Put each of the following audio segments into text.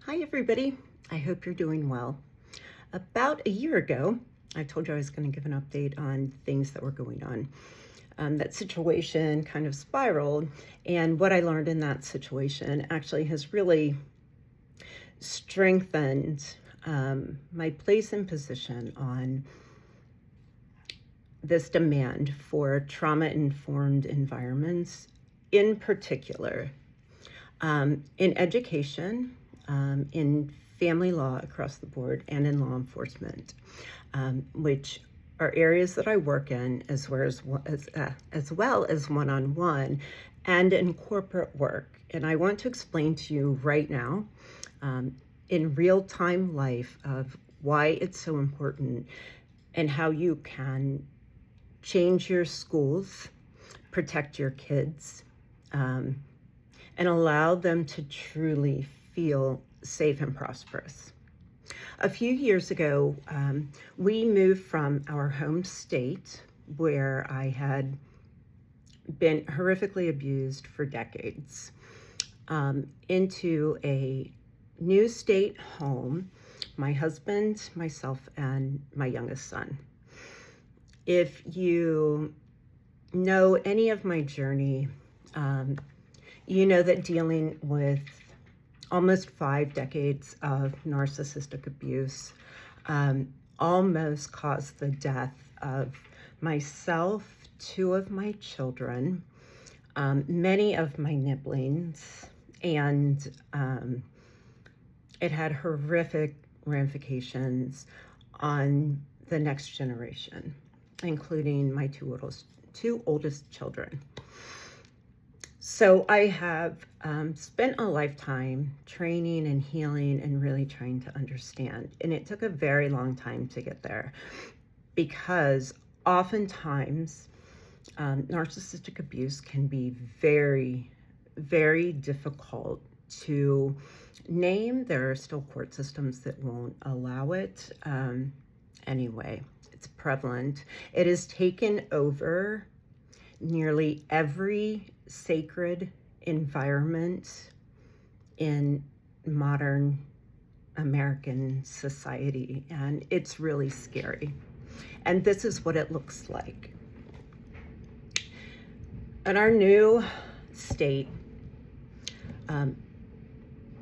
Hi everybody, I hope you're doing well. About a year ago, I told you I was going to give an update on things that were going on. That situation kind of spiraled, and what I learned in that situation actually has really strengthened my place and position on this demand for trauma-informed environments, in particular in education, in family law across the board, and in law enforcement, which are areas that I work in, as well as one-on-one and in corporate work. And I want to explain to you right now, in real-time life, of why it's so important and how you can change your schools, protect your kids, and allow them to truly feel safe and prosperous. A few years ago, we moved from our home state, where I had been horrifically abused for decades, into a new state home, my husband, myself, and my youngest son. If you know any of my journey, you know that dealing with almost 5 decades of narcissistic abuse almost caused the death of myself, 2 of my children, many of my nibblings, and it had horrific ramifications on the next generation, including my two oldest children. So I have spent a lifetime training and healing and really trying to understand. And it took a very long time to get there, because oftentimes narcissistic abuse can be very, very difficult to name. There are still court systems that won't allow it. Anyway, it's prevalent. It has taken over nearly every sacred environment in modern American society, and it's really scary. And this is what it looks like. In our new state,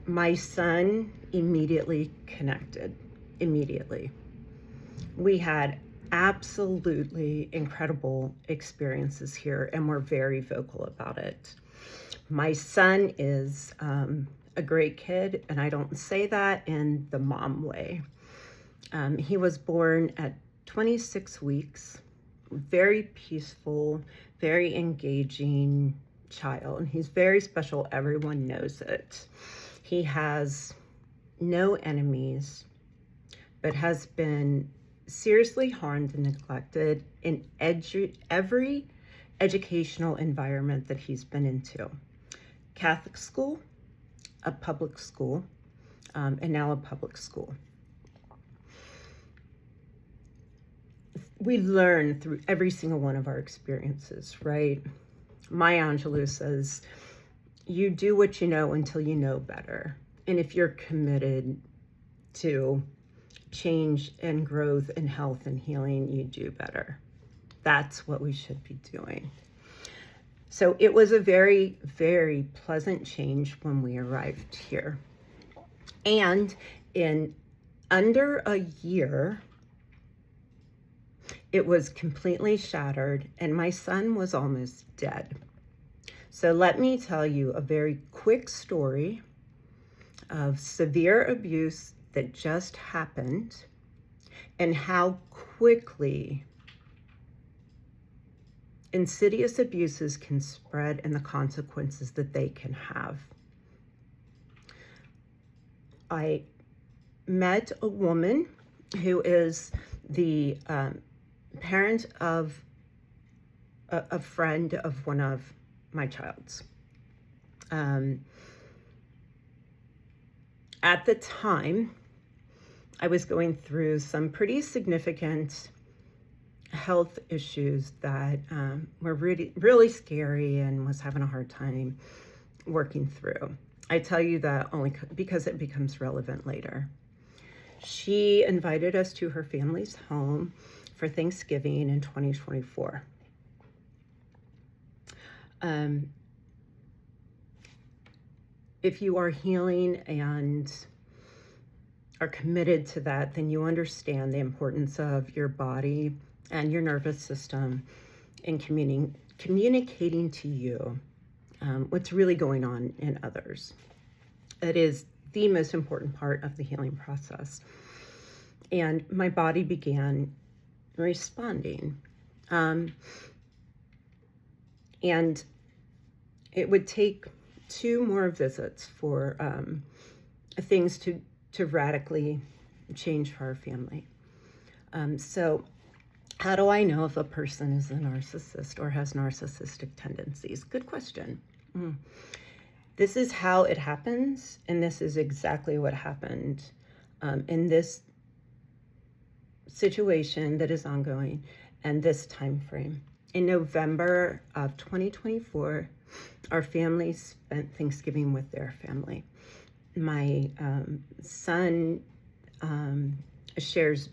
my son immediately connected. Immediately. We had absolutely incredible experiences here, and we're very vocal about it. My son is a great kid, and I don't say that in the mom way. He was born at 26 weeks, very peaceful, very engaging child. He's very special. Everyone knows it. He has no enemies, but has been seriously harmed and neglected in every educational environment that he's been into. Catholic school, a public school, and now a public school. We learn through every single one of our experiences, right? Maya Angelou says, you do what you know until you know better. And if you're committed to change and growth and health and healing, you do better. That's what we should be doing. So it was a very, very pleasant change when we arrived here. And in under a year, it was completely shattered, and my son was almost dead. So let me tell you a very quick story of severe abuse that just happened, and how quickly insidious abuses can spread and the consequences that they can have. I met a woman who is the parent of a friend of one of my child's. At the time, I was going through some pretty significant health issues that were really, really scary, and was having a hard time working through. I tell you that only because it becomes relevant later. She invited us to her family's home for Thanksgiving in 2024. If you are healing and are committed to that, then you understand the importance of your body and your nervous system in communicating to you what's really going on in others. It is the most important part of the healing process. And my body began responding. And it would take 2 more visits for things to radically change for our family. So how do I know if a person is a narcissist or has narcissistic tendencies? Good question. This is how it happens, and this is exactly what happened in this situation that is ongoing and this time frame. In November of 2024, our family spent Thanksgiving with their family. My son shares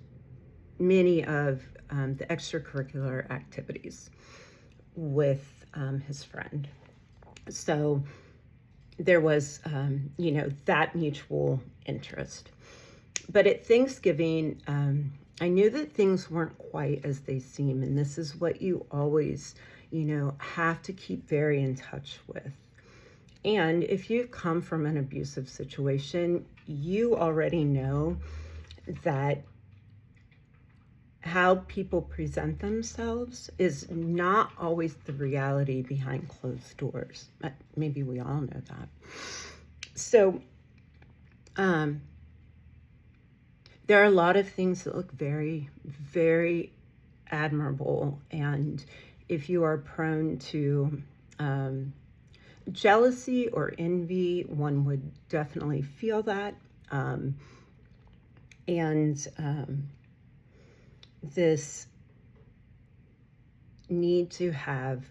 many of the extracurricular activities with his friend. So there was, that mutual interest. But at Thanksgiving, I knew that things weren't quite as they seem. And this is what you always, have to keep very in touch with. And if you've come from an abusive situation, you already know that how people present themselves is not always the reality behind closed doors. Maybe we all know that. So there are a lot of things that look very, very admirable. And if you are prone to jealousy or envy, one would definitely feel that. This need to have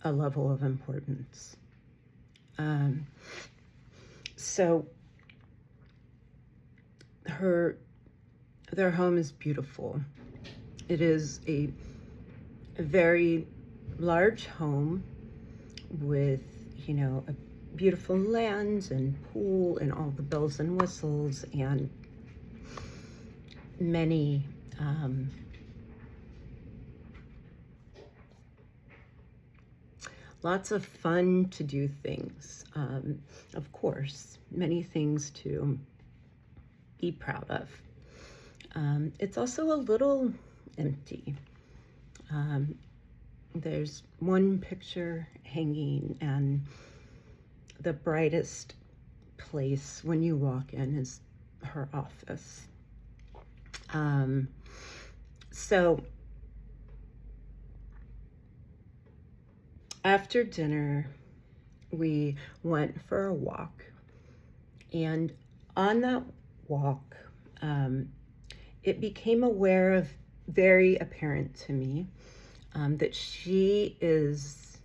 a level of importance. So their home is beautiful. It is a very large home with, a beautiful land and pool and all the bells and whistles and many lots of fun to do things. Of course, many things to be proud of. It's also a little empty. There's one picture hanging, and the brightest place when you walk in is her office. So after dinner, we went for a walk, and on that walk, it became very apparent to me that she is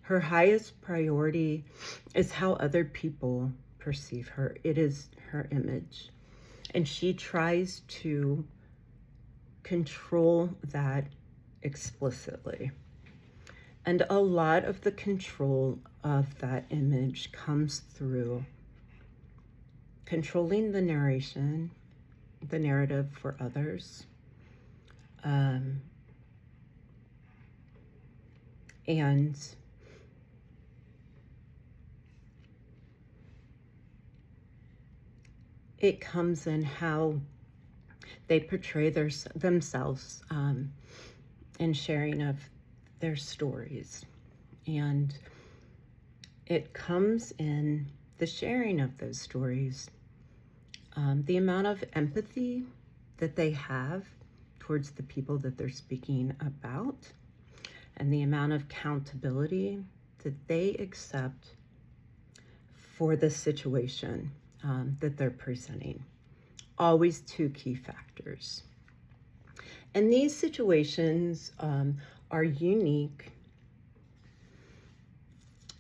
her highest priority is how other people perceive her. It is her image. And she tries to control that explicitly. And a lot of the control of that image comes through controlling the narrative for others, and it comes in how they portray themselves in sharing of their stories. And it comes in the sharing of those stories, the amount of empathy that they have towards the people that they're speaking about, and the amount of accountability that they accept for the situation that they're presenting. Always 2 key factors. And these situations are unique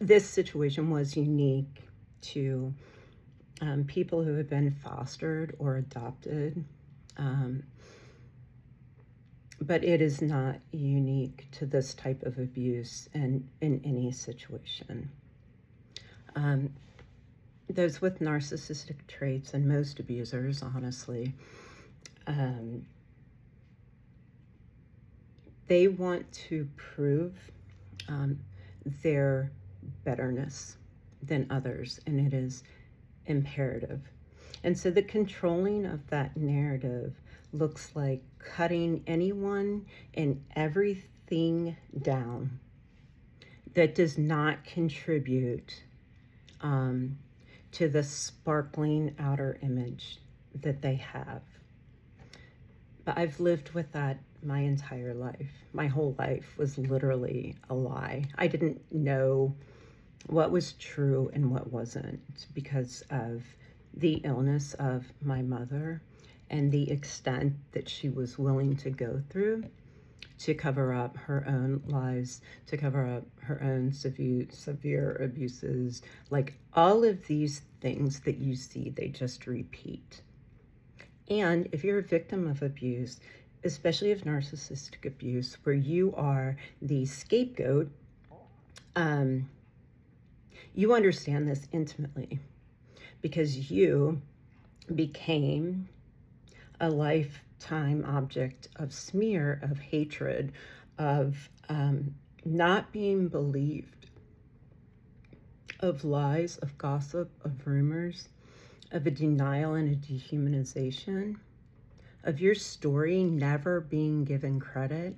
this situation was unique to people who have been fostered or adopted, but it is not unique to this type of abuse and in any situation. Those with narcissistic traits, and most abusers, honestly, they want to prove their betterness than others, and it is imperative. And so the controlling of that narrative looks like cutting anyone and everything down that does not contribute to the sparkling outer image that they have. But I've lived with that my entire life. My whole life was literally a lie. I didn't know what was true and what wasn't because of the illness of my mother and the extent that she was willing to go through to cover up her own lies, to cover up her own severe abuses. Like all of these things that you see, they just repeat. And if you're a victim of abuse, especially of narcissistic abuse, where you are the scapegoat, you understand this intimately because you became a lifetime object of smear, of hatred, of not being believed, of lies, of gossip, of rumors, of a denial and a dehumanization, of your story never being given credit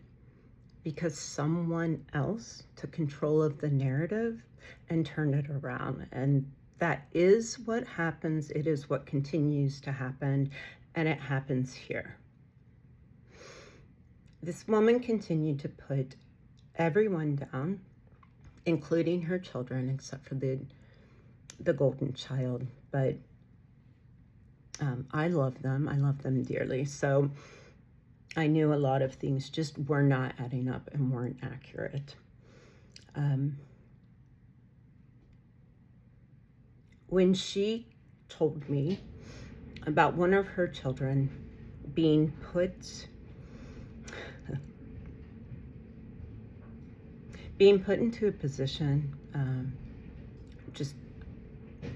because someone else took control of the narrative and turned it around. And that is what happens. It is what continues to happen, and it happens here. This woman continued to put everyone down, including her children, except for the golden child. But I love them. I love them dearly. So I knew a lot of things just were not adding up and weren't accurate. When she told me about one of her children being put into a position just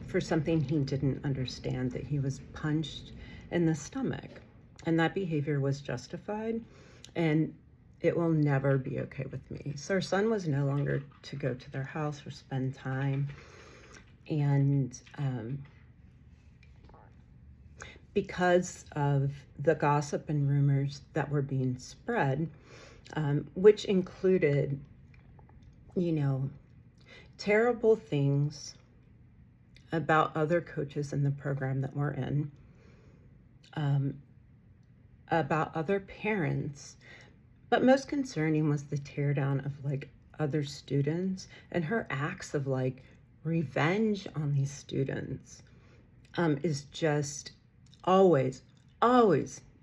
for something he didn't understand, that he was punched in the stomach, and that behavior was justified, and it will never be okay with me. So our son was no longer to go to their house or spend time, and because of the gossip and rumors that were being spread, which included, terrible things about other coaches in the program that we're in, about other parents, but most concerning was the teardown of other students and her acts of revenge on these students is just always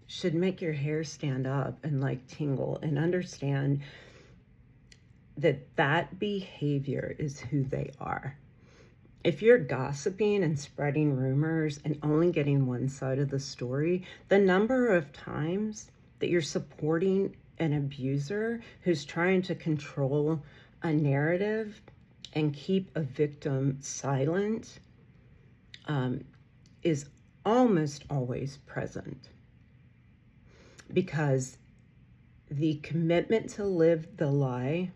should make your hair stand up and tingle, and understand that behavior is who they are. If you're gossiping and spreading rumors and only getting one side of the story, the number of times that you're supporting an abuser who's trying to control a narrative and keep a victim silent is almost always present, because the commitment to live the lie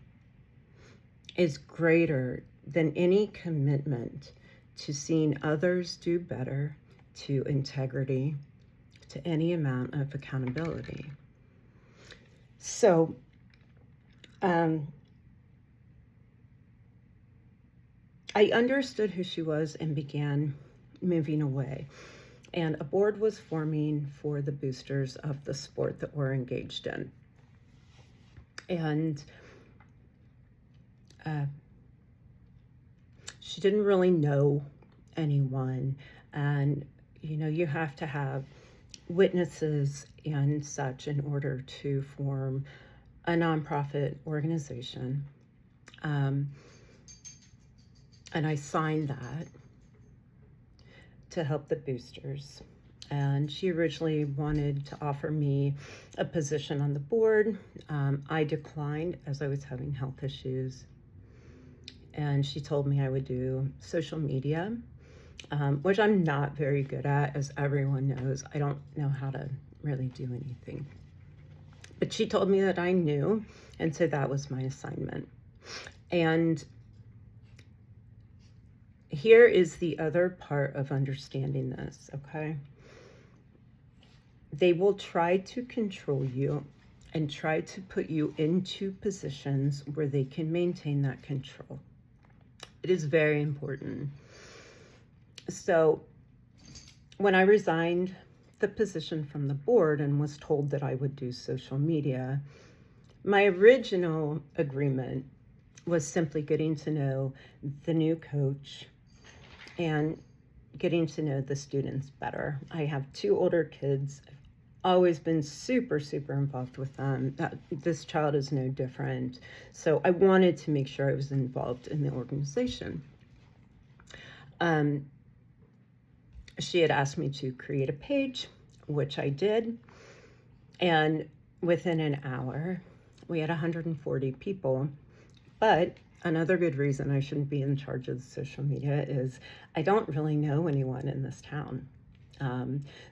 is greater than any commitment to seeing others do better, to integrity, to any amount of accountability. So, I understood who she was and began moving away. And a board was forming for the boosters of the sport that we're engaged in. And she didn't really know anyone. And, you have to have witnesses and such in order to form a nonprofit organization. And I signed that to help the boosters. And she originally wanted to offer me a position on the board. I declined as I was having health issues. And she told me I would do social media, which I'm not very good at, as everyone knows. I don't know how to really do anything. But she told me that I knew, and so that was my assignment. And here is the other part of understanding this, okay? They will try to control you and try to put you into positions where they can maintain that control. It is very important. So when I resigned the position from the board and was told that I would do social media, my original agreement was simply getting to know the new coach and getting to know the students better. I have 2 older kids. I've always been super, super involved with them. This child is no different. So I wanted to make sure I was involved in the organization. She had asked me to create a page, which I did. And within an hour, we had 140 people. But another good reason I shouldn't be in charge of social media is I don't really know anyone in this town.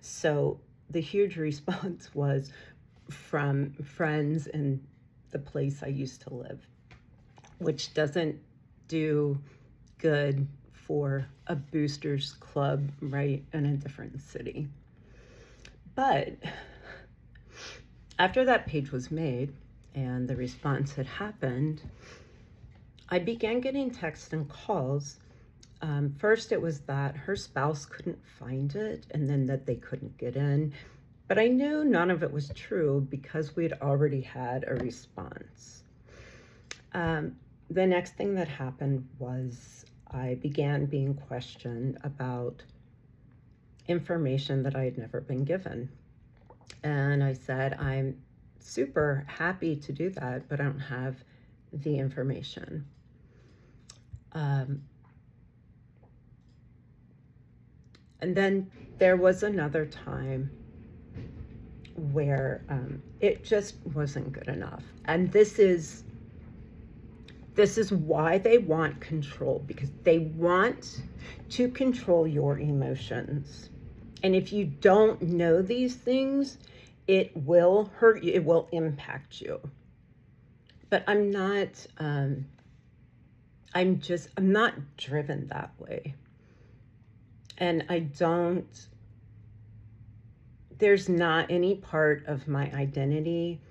So the huge response was from friends in the place I used to live, which doesn't do good for a boosters club right in a different city. But after that page was made and the response had happened, I began getting texts and calls. First, it was that her spouse couldn't find it, and then that they couldn't get in. But I knew none of it was true because we had already had a response. The next thing that happened was I began being questioned about information that I had never been given. And I said, I'm super happy to do that, but I don't have the information. And then there was another time where it just wasn't good enough. And this is why they want control, because they want to control your emotions. And if you don't know these things, it will hurt you, it will impact you. But I'm not driven that way. And there's not any part of my identity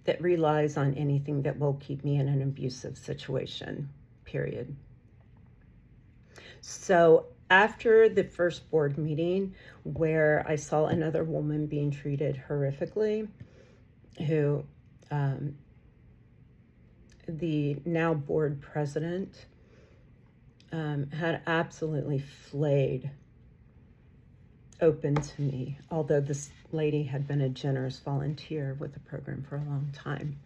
that relies on anything that will keep me in an abusive situation, period. So after the first board meeting where I saw another woman being treated horrifically, who the now board president had absolutely flayed open to me, although this lady had been a generous volunteer with the program for a long time.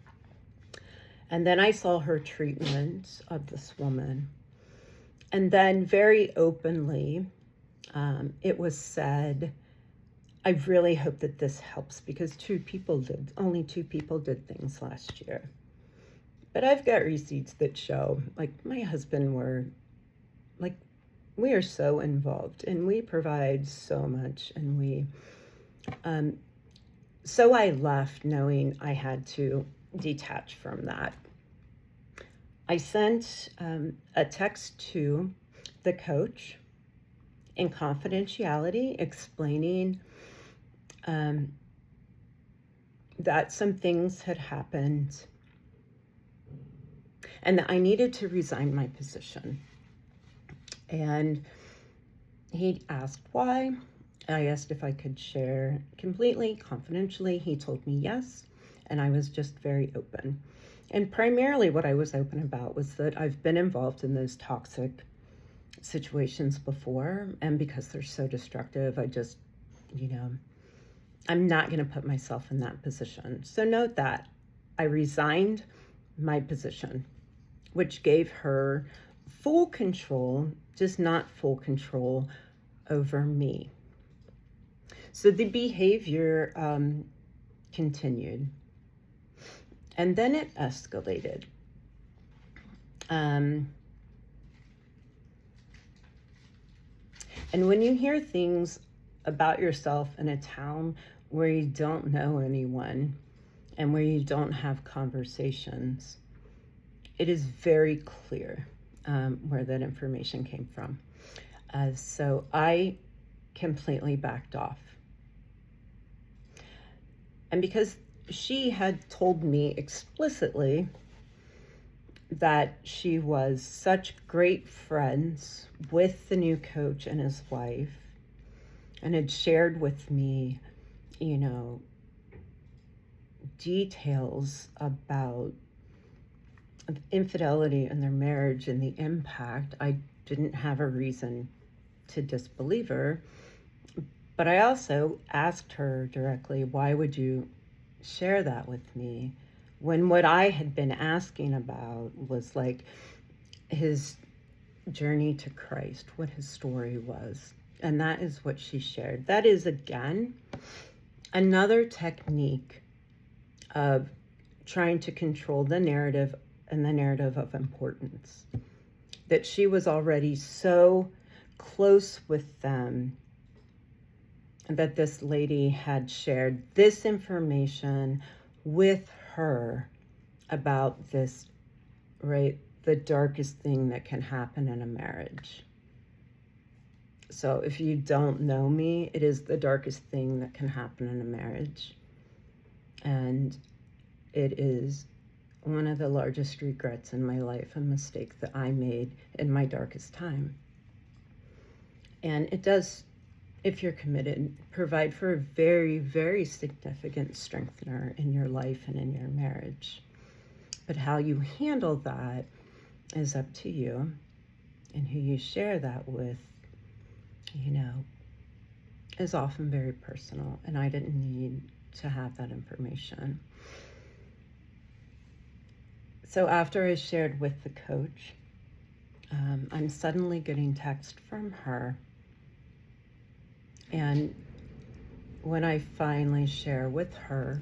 And then I saw her treatment of this woman. And then very openly, it was said, I really hope that this helps, because only two people did things last year. But I've got receipts that show, like, my husband we are so involved and we provide so much, and so I left knowing I had to detach from that. I sent a text to the coach in confidentiality explaining that some things had happened and that I needed to resign my position. And he asked why. I asked if I could share completely, confidentially. He told me yes, and I was just very open. And primarily what I was open about was that I've been involved in those toxic situations before, and because they're so destructive, I just, I'm not going to put myself in that position. So note that I resigned my position, which gave her full control, just not full control over me. So the behavior continued, and then it escalated. And when you hear things about yourself in a town where you don't know anyone and where you don't have conversations, it is very clear where that information came from. So I completely backed off. And because she had told me explicitly that she was such great friends with the new coach and his wife, and had shared with me, details about infidelity in their marriage and the impact, I didn't have a reason to disbelieve her. But I also asked her directly, why would you share that with me? When what I had been asking about was like his journey to Christ, what his story was. And that is what she shared. That is, again, another technique of trying to control the narrative and the narrative of importance. That she was already so close with them that this lady had shared this information with her about this, right, the darkest thing that can happen in a marriage. So if you don't know me, it is the darkest thing that can happen in a marriage. And it is one of the largest regrets in my life, a mistake that I made in my darkest time. And it does, if you're committed, provide for a very, very significant strengthener in your life and in your marriage. But how you handle that is up to you, and who you share that with, is often very personal, and I didn't need to have that information. So after I shared with the coach, I'm suddenly getting text from her. And when I finally share with her,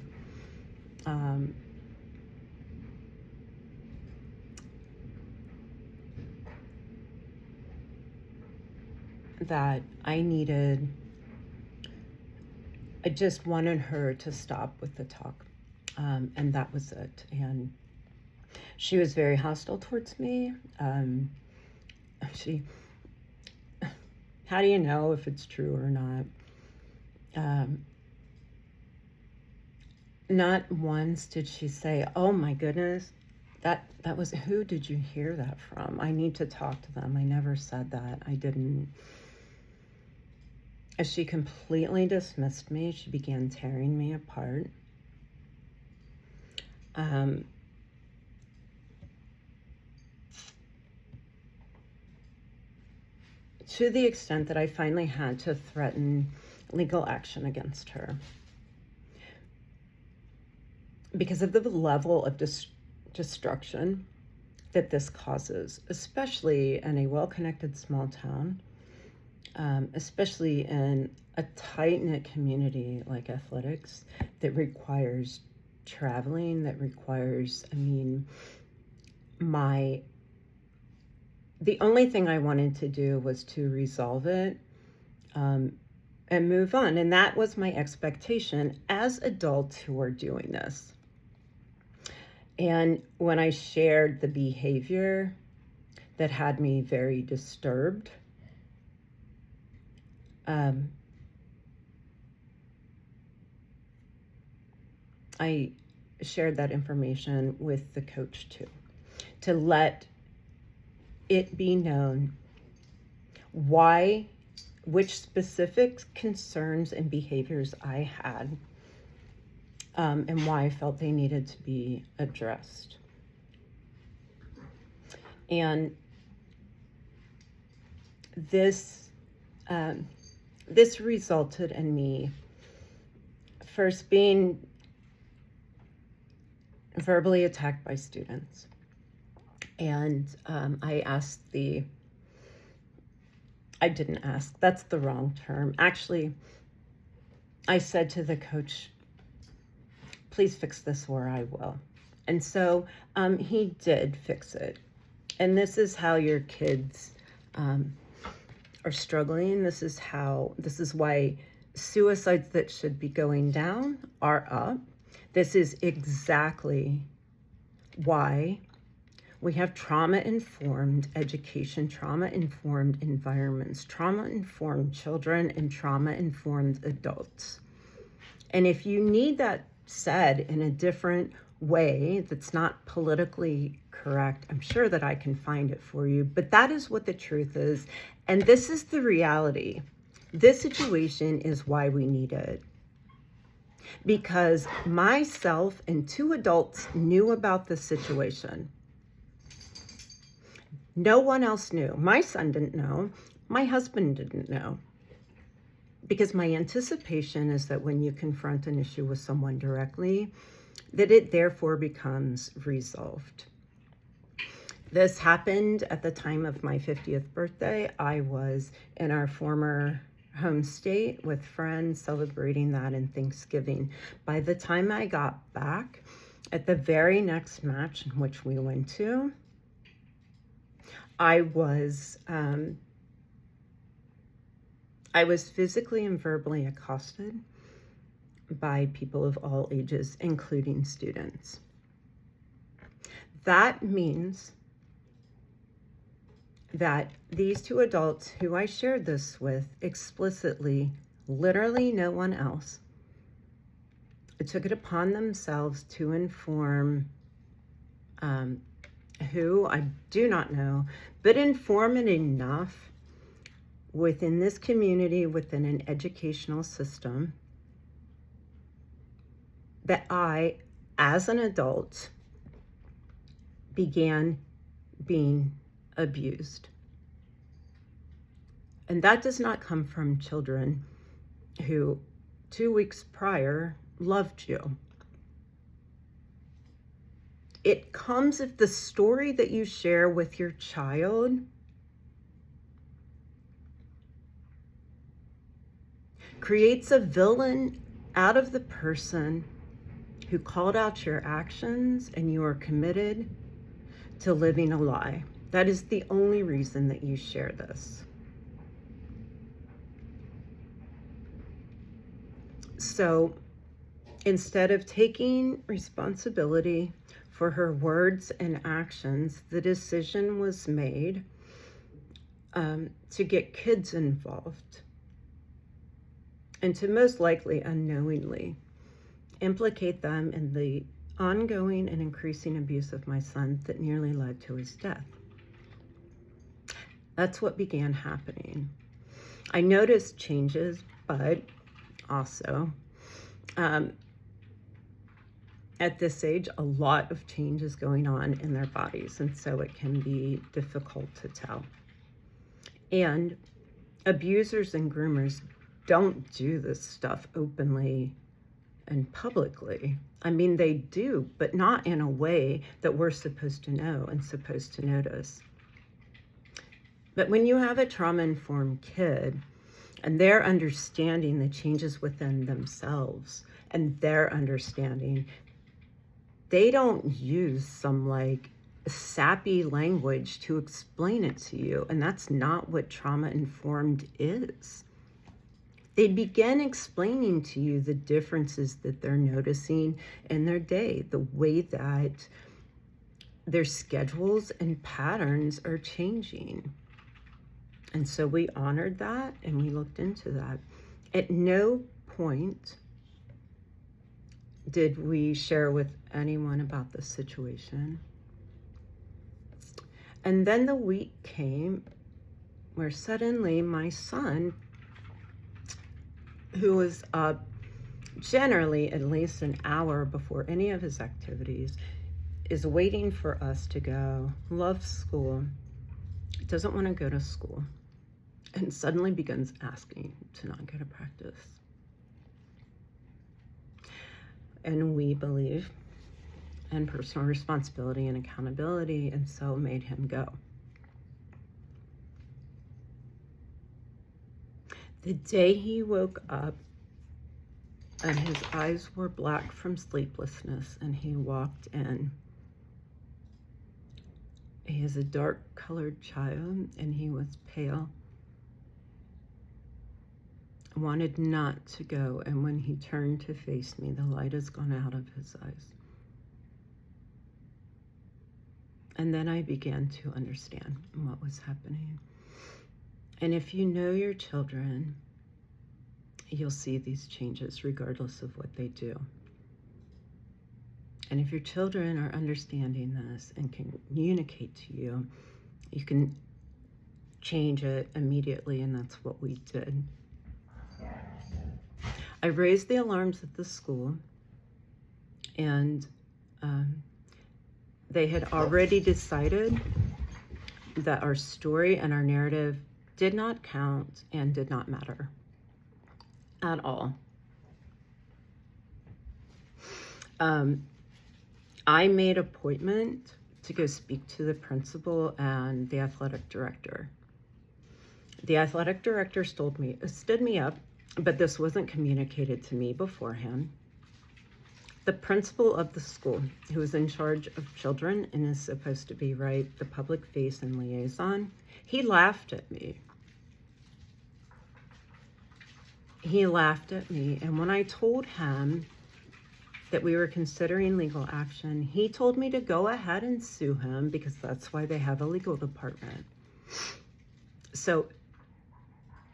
that I just wanted her to stop with the talk. And that was it. And she was very hostile towards me. How do you know if it's true or not? Not once did she say, oh my goodness, that was, who did you hear that from? I need to talk to them. I never said that. I didn't. As she completely dismissed me, she began tearing me apart. To the extent that I finally had to threaten legal action against her because of the level of destruction that this causes, especially in a well-connected small town, especially in a tight-knit community like athletics that requires traveling, that requires, the only thing I wanted to do was to resolve it and move on. And that was my expectation as adults who are doing this. And when I shared the behavior that had me very disturbed, I shared that information with the coach too, to let it be known which specific concerns and behaviors I had, and why I felt they needed to be addressed. And this resulted in me first being verbally attacked by students. And I didn't ask, that's the wrong term. Actually, I said to the coach, please fix this or I will. And so he did fix it. And this is how your kids are struggling. This is why suicides that should be going down are up. This is exactly why we have trauma-informed education, trauma-informed environments, trauma-informed children, and trauma-informed adults. And if you need that said in a different way that's not politically correct, I'm sure that I can find it for you, but that is what the truth is. And this is the reality. This situation is why we need it. Because myself and 2 adults knew about this situation. No one else knew. My son didn't know. My husband didn't know. Because my anticipation is that when you confront an issue with someone directly, that it therefore becomes resolved. This happened at the time of my 50th birthday. I was in our former home state with friends celebrating that in Thanksgiving. By the time I got back, at the very next match in which we went to, I was physically and verbally accosted by people of all ages, including students. That means that these 2 adults who I shared this with explicitly, literally no one else, took it upon themselves to inform who I do not know, but inform it enough within this community, within an educational system, that I, as an adult, began being abused. And that does not come from children who 2 weeks prior loved you. It comes if the story that you share with your child creates a villain out of the person who called out your actions, and you are committed to living a lie. That is the only reason that you share this. So instead of taking responsibility for her words and actions, the decision was made to get kids involved and to most likely unknowingly implicate them in the ongoing and increasing abuse of my son that nearly led to his death. That's what began happening. I noticed changes, but also at this age, a lot of change is going on in their bodies, and so it can be difficult to tell. And abusers and groomers don't do this stuff openly and publicly. I mean, they do, but not in a way that we're supposed to know and supposed to notice. But when you have a trauma-informed kid and they're understanding the changes within themselves and their understanding, they don't use some like sappy language to explain it to you. And that's not what trauma-informed is. They begin explaining to you the differences that they're noticing in their day, the way that their schedules and patterns are changing. And so we honored that and we looked into that. At no point did we share with anyone about the situation. And then the week came where suddenly my son, who was up generally at least an hour before any of his activities, is waiting for us to go, loves school, doesn't want to go to school, and suddenly begins asking to not go to practice. And we believe, and personal responsibility and accountability, and so made him go. The day he woke up and his eyes were black from sleeplessness and he walked in, he is a dark-colored child and he was pale, wanted not to go, and when he turned to face me, the light has gone out of his eyes. And then I began to understand what was happening. And if you know your children, you'll see these changes regardless of what they do. And if your children are understanding this and can communicate to you, you can change it immediately, and that's what we did. I raised the alarms at the school, and they had already decided that our story and our narrative did not count and did not matter at all. I made an appointment to go speak to the principal and the athletic director. The athletic director stood me up, but this wasn't communicated to me beforehand. The principal of the school, who is in charge of children and is supposed to be, right, the public face and liaison, he laughed at me. He laughed at me, and when I told him that we were considering legal action, he told me to go ahead and sue him because that's why they have a legal department. So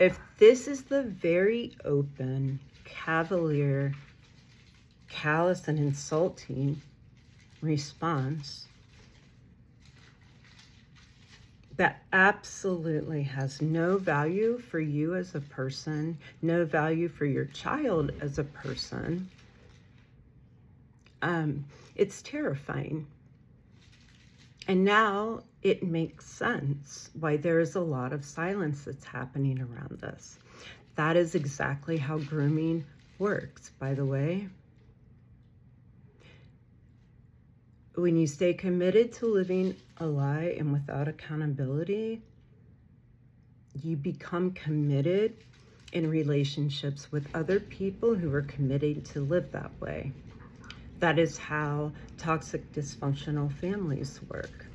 if this is the very open, cavalier, callous, and insulting response, that absolutely has no value for you as a person, no value for your child as a person, it's terrifying. And now it makes sense why there is a lot of silence that's happening around this. That is exactly how grooming works, by the way. When you stay committed to living a lie and without accountability, you become committed in relationships with other people who are committed to live that way. That is how toxic, dysfunctional families work,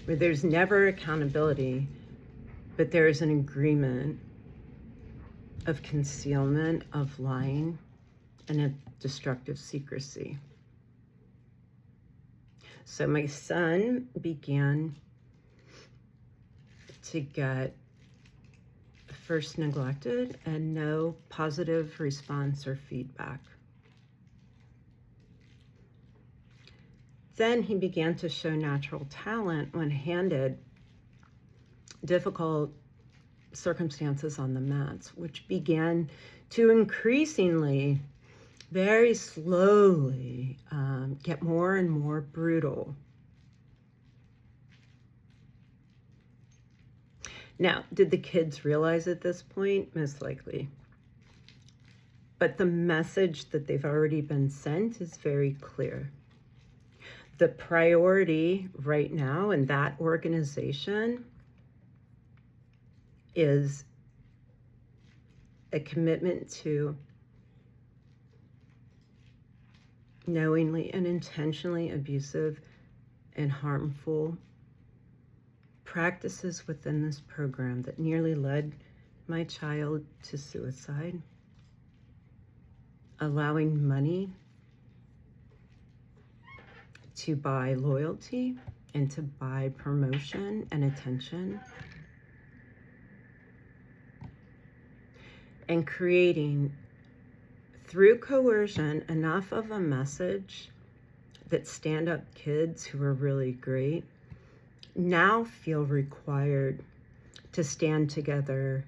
where there's never accountability, but there is an agreement of concealment, of lying, and a destructive secrecy. So my son began to get first neglected and no positive response or feedback. Then he began to show natural talent when handed difficult circumstances on the mats, which began to increasingly, very slowly, get more and more brutal. Now, did the kids realize at this point? Most likely. But the message that they've already been sent is very clear. The priority right now in that organization is a commitment to knowingly and intentionally abusive and harmful practices within this program that nearly led my child to suicide, allowing money to buy loyalty and to buy promotion and attention, and creating, through coercion, enough of a message that stand-up kids who are really great now feel required to stand together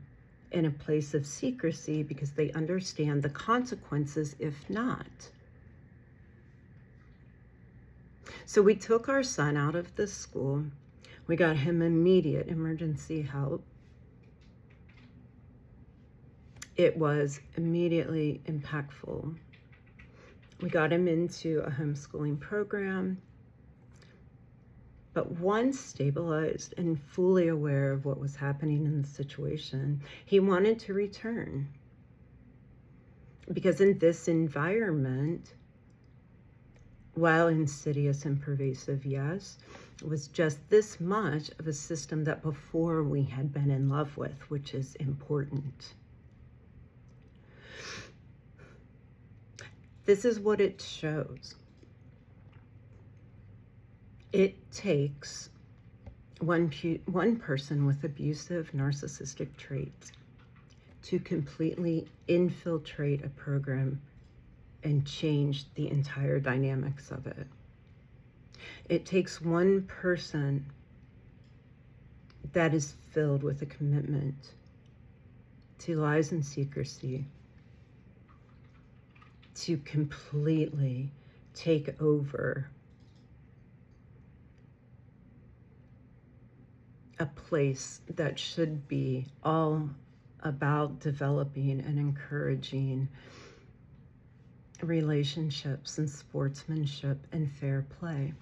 in a place of secrecy because they understand the consequences if not. So we took our son out of the school. We got him immediate emergency help. It was immediately impactful. We got him into a homeschooling program. But once stabilized and fully aware of what was happening in the situation, he wanted to return. Because in this environment, while insidious and pervasive, yes, it was just this much of a system that before we had been in love with, which is important. This is what it shows. It takes one person with abusive narcissistic traits to completely infiltrate a program and change the entire dynamics of it. It takes one person that is filled with a commitment to lies and secrecy to completely take over a place that should be all about developing and encouraging relationships and sportsmanship and fair play.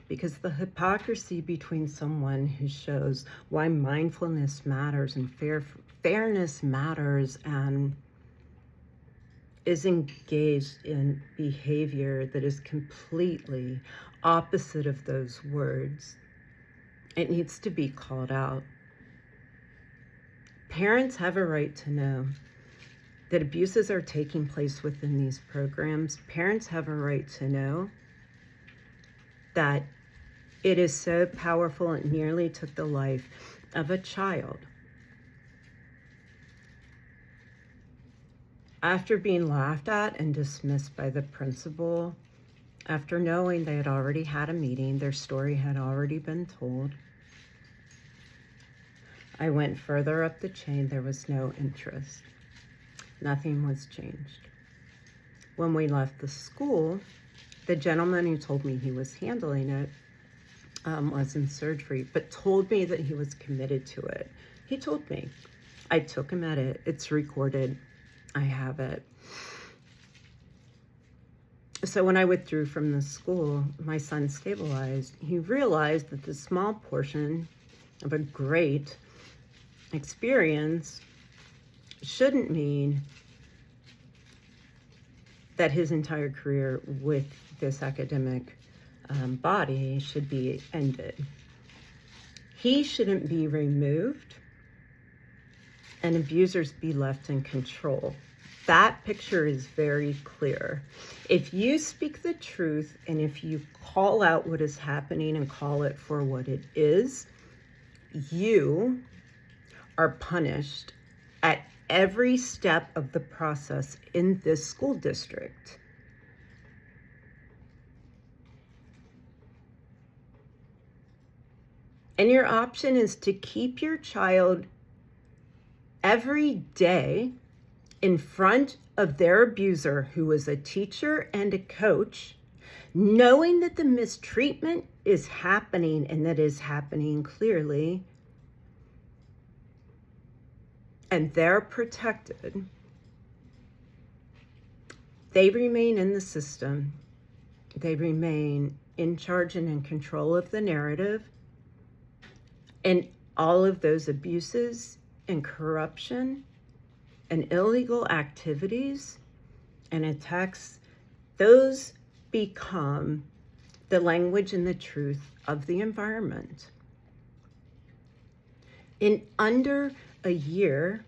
Because the hypocrisy between someone who shows why mindfulness matters and fairness matters and is engaged in behavior that is completely opposite of those words, it needs to be called out. Parents have a right to know that abuses are taking place within these programs. Parents have a right to know that it is so powerful it nearly took the life of a child. After being laughed at and dismissed by the principal, after knowing they had already had a meeting, their story had already been told, I went further up the chain. There was no interest. Nothing was changed. When we left the school, the gentleman who told me he was handling it was in surgery, but told me that he was committed to it. He told me. I took him at it. It's recorded. I have it. So when I withdrew from the school, my son stabilized. He realized that the small portion of a great experience shouldn't mean that his entire career with this academic body should be ended. He shouldn't be removed and abusers be left in control. That picture is very clear. If you speak the truth and if you call out what is happening and call it for what it is, you are punished at every step of the process in this school district. And your option is to keep your child every day in front of their abuser, who is a teacher and a coach, knowing that the mistreatment is happening and that is happening clearly, and they're protected. They remain in the system. They remain in charge and in control of the narrative. And all of those abuses and corruption and illegal activities and attacks, those become the language and the truth of the environment. In under a year,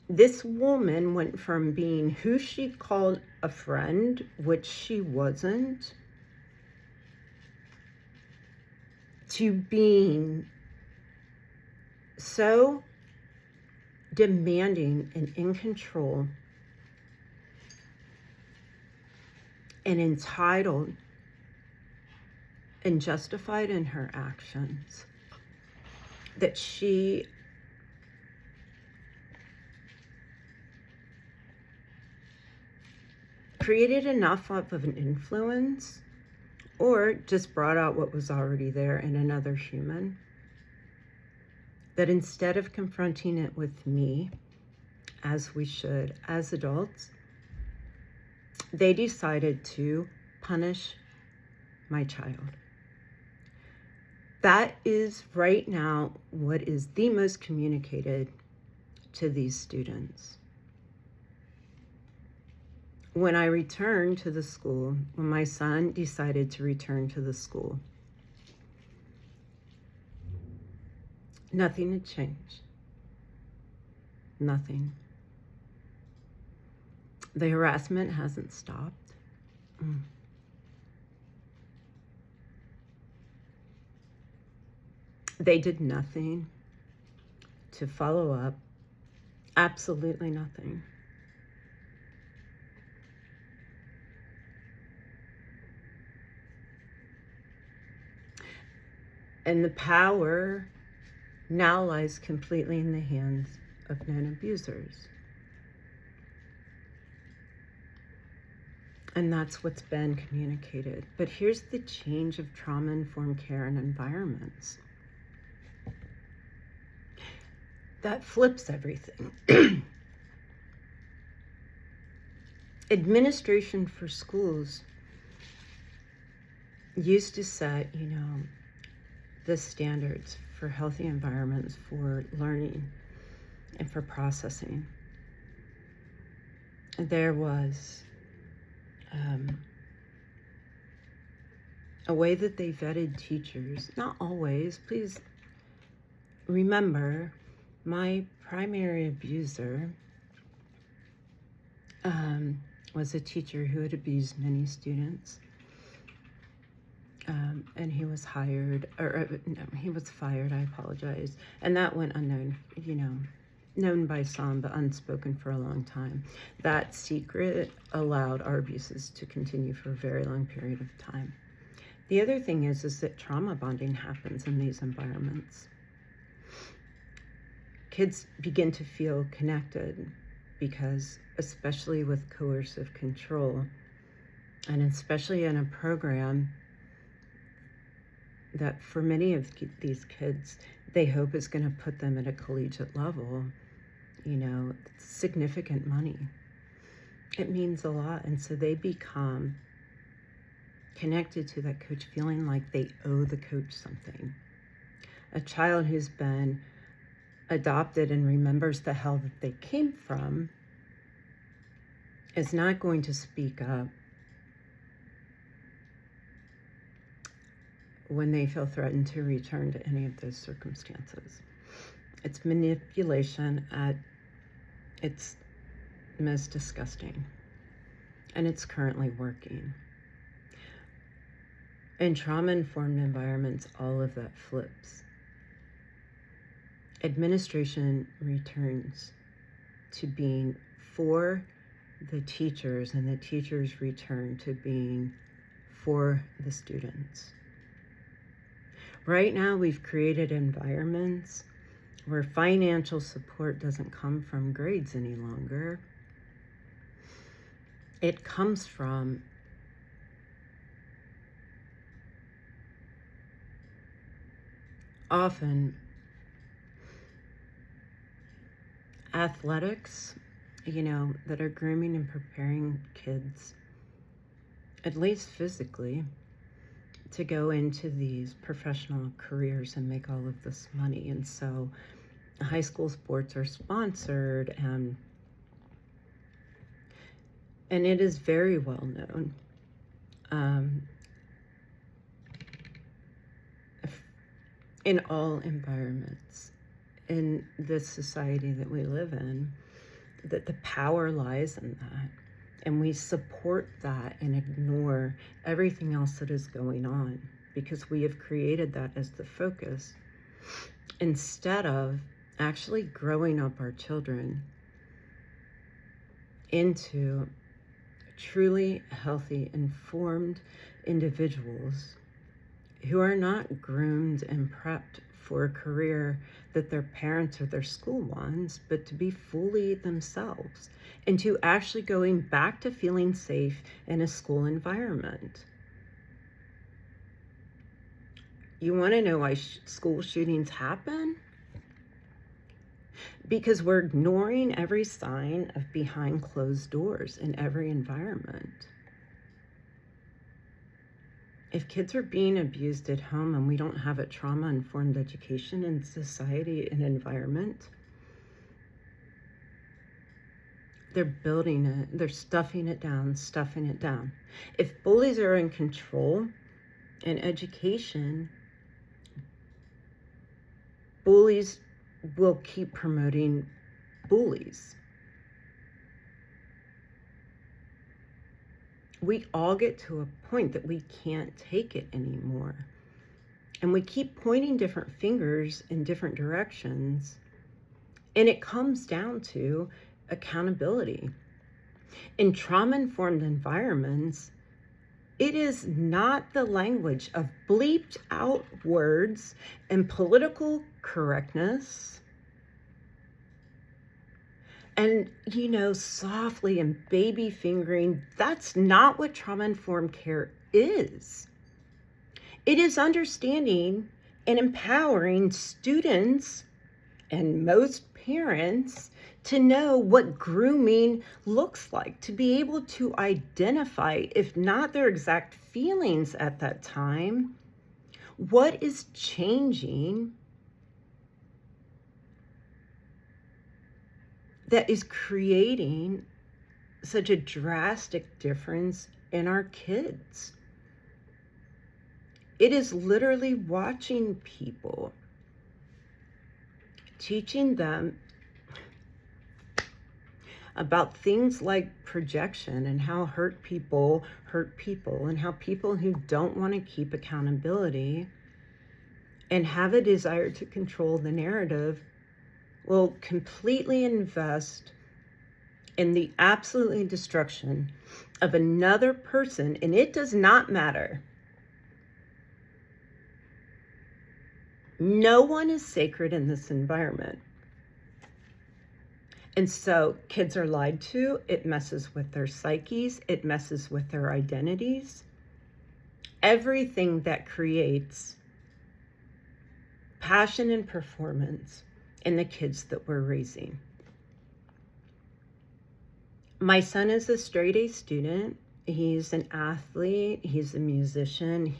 this woman went from being who she called a friend, which she wasn't, to being so demanding and in control and entitled and justified in her actions that she created enough of an influence or just brought out what was already there in another human, that instead of confronting it with me, as we should as adults, they decided to punish my child. That is right now what is the most communicated to these students. When I returned to the school, when my son decided to return to the school, nothing had changed. Nothing. The harassment hasn't stopped. They did nothing to follow up. Absolutely nothing. And the power now lies completely in the hands of known abusers. And that's what's been communicated. But here's the change of trauma-informed care and environments. That flips everything. Administration for schools used to set, the standards for healthy environments for learning and for processing. There was a way that they vetted teachers. Not always. Please remember, my primary abuser was a teacher who had abused many students. And he was hired, he was fired, I apologize. And that went unknown, known by some, but unspoken for a long time. That secret allowed our abuses to continue for a very long period of time. The other thing is that trauma bonding happens in these environments. Kids begin to feel connected because, especially with coercive control, and especially in a program that for many of these kids, they hope is going to put them at a collegiate level, significant money. It means a lot. And so they become connected to that coach, feeling like they owe the coach something. A child who's been adopted and remembers the hell that they came from is not going to speak up when they feel threatened to return to any of those circumstances. It's manipulation at its most disgusting, and it's currently working. In trauma-informed environments, all of that flips. Administration returns to being for the teachers, and the teachers return to being for the students. Right now, we've created environments where financial support doesn't come from grades any longer. It comes from often athletics, that are grooming and preparing kids, at least physically, to go into these professional careers and make all of this money. And so high school sports are sponsored, and it is very well known. In all environments in this society that we live in, that the power lies in that. And we support that and ignore everything else that is going on because we have created that as the focus instead of actually growing up our children into truly healthy, informed individuals who are not groomed and prepped for a career that their parents or their school wants, but to be fully themselves and to actually going back to feeling safe in a school environment. You want to know why school shootings happen? because we're ignoring every sign of behind closed doors in every environment. If kids are being abused at home and we don't have a trauma-informed education in society and environment, they're building it, they're stuffing it down. If bullies are in control in education, bullies will keep promoting bullies. We all get to a point that we can't take it anymore. And we keep pointing different fingers in different directions. And it comes down to accountability. In trauma-informed environments, it is not the language of bleeped out words and political correctness and, softly and baby fingering. That's not what trauma-informed care is. It is understanding and empowering students and most parents to know what grooming looks like, to be able to identify, if not their exact feelings at that time, what is changing that is creating such a drastic difference in our kids. It is literally watching people, teaching them about things like projection and how hurt people, and how people who don't want to keep accountability and have a desire to control the narrative will completely invest in the absolutely destruction of another person, and it does not matter. No one is sacred in this environment. And so kids are lied to. It messes with their psyches. It messes with their identities. Everything that creates passion and performance in the kids that we're raising. My son is a straight A student. He's an athlete. He's a musician.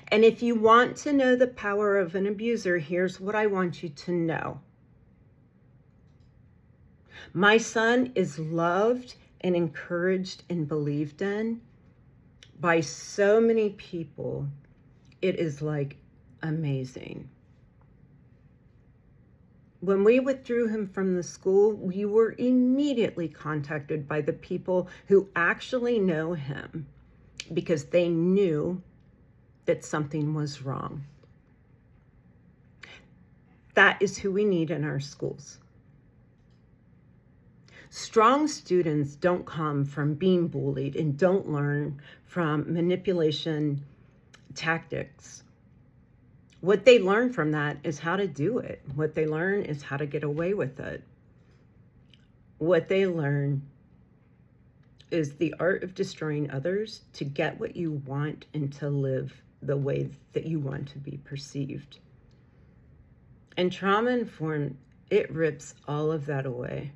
And if you want to know the power of an abuser, here's what I want you to know. My son is loved and encouraged and believed in by so many people. It is like amazing. When we withdrew him from the school, we were immediately contacted by the people who actually know him because they knew that something was wrong. That is who we need in our schools. Strong students don't come from being bullied and don't learn from manipulation tactics. What they learn from that is how to do it. What they learn is how to get away with it. What they learn is the art of destroying others to get what you want and to live the way that you want to be perceived. And trauma-informed, it rips all of that away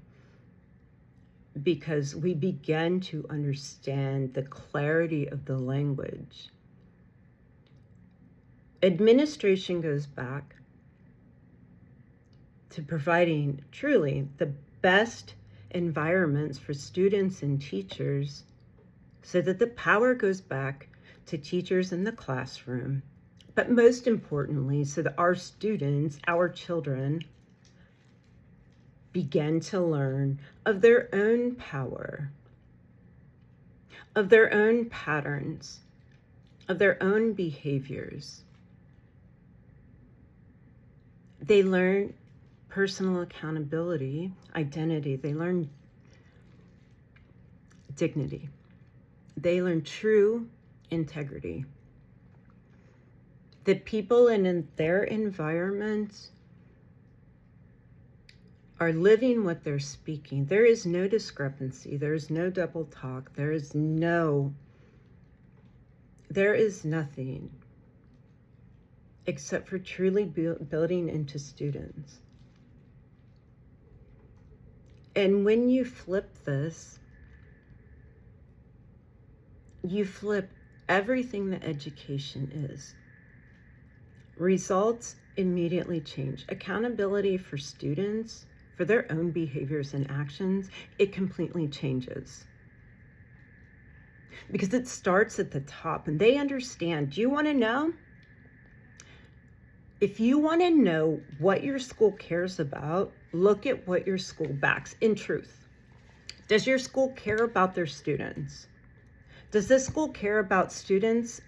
because we begin to understand the clarity of the language. Administration goes back to providing truly the best environments for students and teachers so that the power goes back to teachers in the classroom, but most importantly, so that our students, our children, begin to learn of their own power, of their own patterns, of their own behaviors. They learn personal accountability, identity. They learn dignity. They learn true integrity. The people in their environments are living what they're speaking. There is no discrepancy. There is no double talk. There is nothing except for truly building into students. And when you flip this, you flip everything that education is. Results immediately change. Accountability for students, for their own behaviors and actions, it completely changes. Because it starts at the top and they understand. Do you want to know? If you want to know what your school cares about, look at what your school backs in truth. Does your school care about their students? Does this school care about students?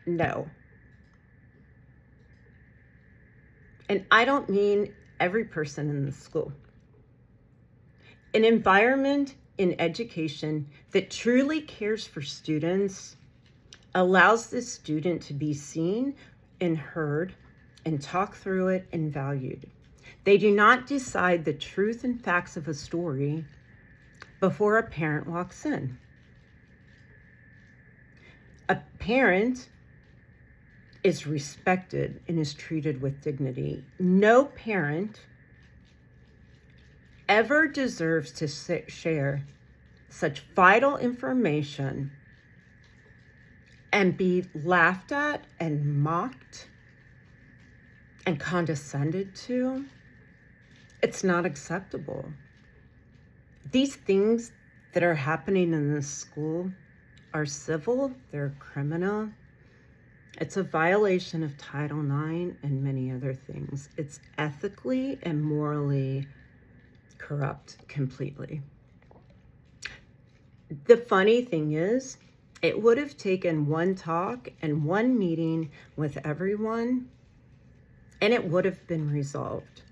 No. And I don't mean every person in the school. An environment in education that truly cares for students allows the student to be seen and heard and talk through it and valued. They do not decide the truth and facts of a story before a parent walks in. A parent is respected and is treated with dignity. No parent ever deserves to share such vital information and be laughed at and mocked and condescended to. It's not acceptable. These things that are happening in this school are civil, they're criminal. It's a violation of Title IX and many other things. It's ethically and morally corrupt completely. The funny thing is, it would have taken one talk and one meeting with everyone, and it would have been resolved.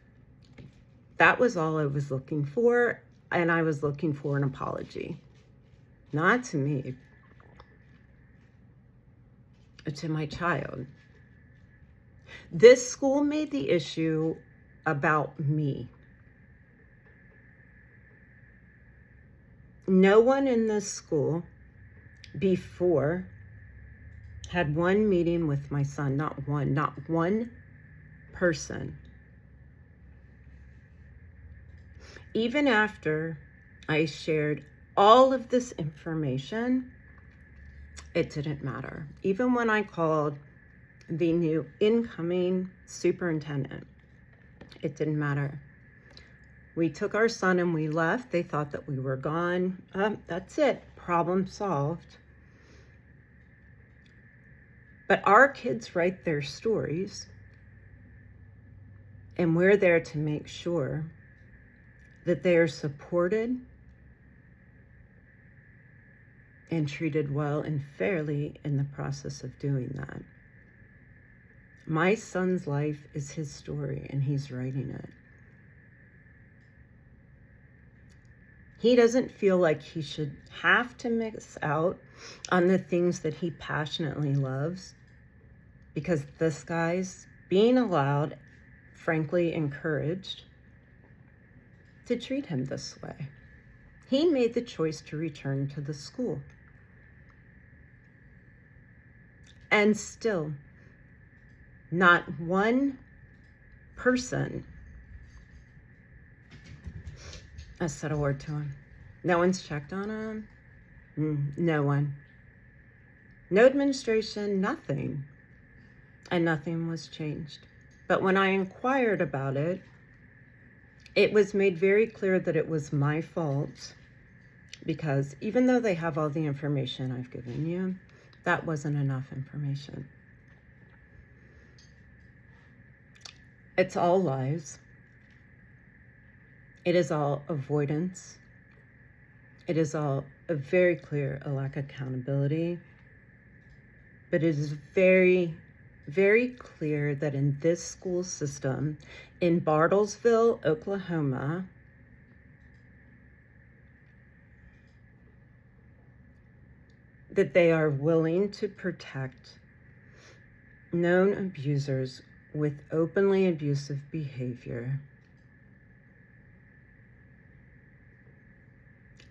That was all I was looking for, and I was looking for an apology. Not to me, to my child. This school made the issue about me. No one in this school before had one meeting with my son, not one person. Even after I shared all of this information, it didn't matter. Even when I called the new incoming superintendent, it didn't matter. We took our son and we left. They thought that we were gone. That's it. Problem solved. But our kids write their stories, and we're there to make sure that they are supported and treated well and fairly in the process of doing that. My son's life is his story, and he's writing it. He doesn't feel like he should have to miss out on the things that he passionately loves, because this guy's being allowed, frankly encouraged, to treat him this way. He made the choice to return to the school. And still, not one person has said a word to him. No one's checked on him. No one. No administration, nothing. And nothing was changed. But when I inquired about it, it was made very clear that it was my fault, because even though they have all the information I've given you, that wasn't enough information. It's all lies. It is all avoidance. It is all a very clear a lack of accountability. But it is very, very clear that in this school system, in Bartlesville, Oklahoma, that they are willing to protect known abusers with openly abusive behavior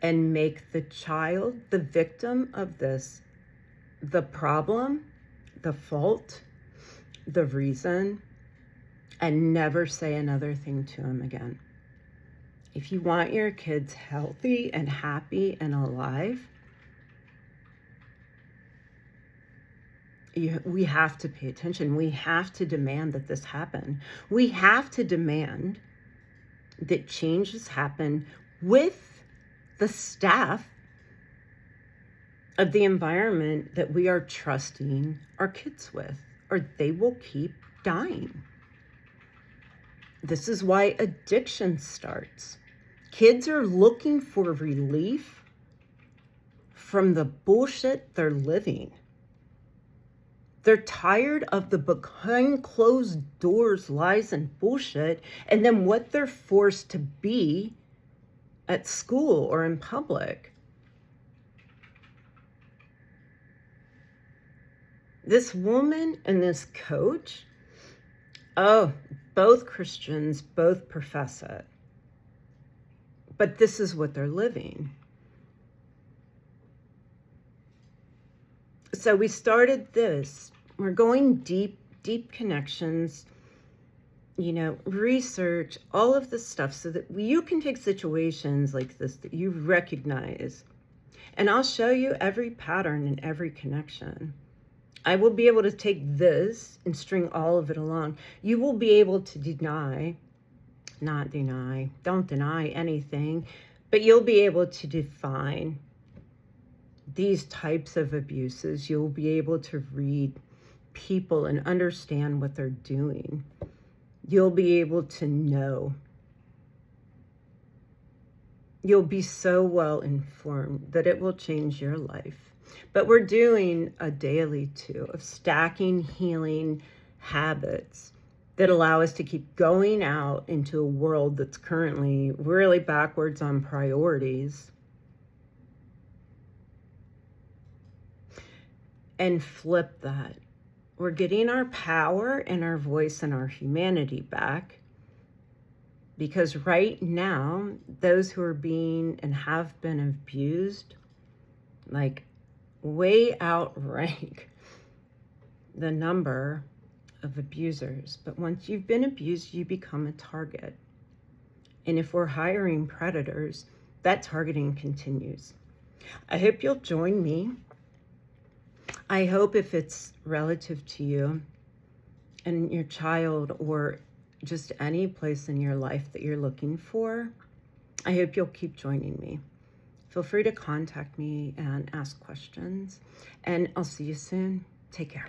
and make the child, the victim of this, the problem, the fault, the reason, and never say another thing to him again. If you want your kids healthy and happy and alive, we have to pay attention. We have to demand that this happen. We have to demand that changes happen with the staff of the environment that we are trusting our kids with, or they will keep dying. This is why addiction starts. Kids are looking for relief from the bullshit they're living. They're tired of the behind closed doors lies and bullshit, and then what they're forced to be at school or in public. This woman and this coach, both Christians, both profess it. But this is what they're living. So we started this. We're going deep, deep connections, research, all of this stuff so that you can take situations like this that you recognize. And I'll show you every pattern and every connection. I will be able to take this and string all of it along. You will be able to don't deny anything, but you'll be able to define these types of abuses. You'll be able to read people and understand what they're doing. You'll be able to know. You'll be so well informed that it will change your life. But we're doing a daily too of stacking healing habits that allow us to keep going out into a world that's currently really backwards on priorities and flip that. We're getting our power and our voice and our humanity back, because right now, those who are being and have been abused, way outrank the number of abusers. But once you've been abused, you become a target. And if we're hiring predators, that targeting continues. I hope you'll join me. I hope if it's relative to you and your child, or just any place in your life that you're looking for, I hope you'll keep joining me. Feel free to contact me and ask questions, and I'll see you soon. Take care.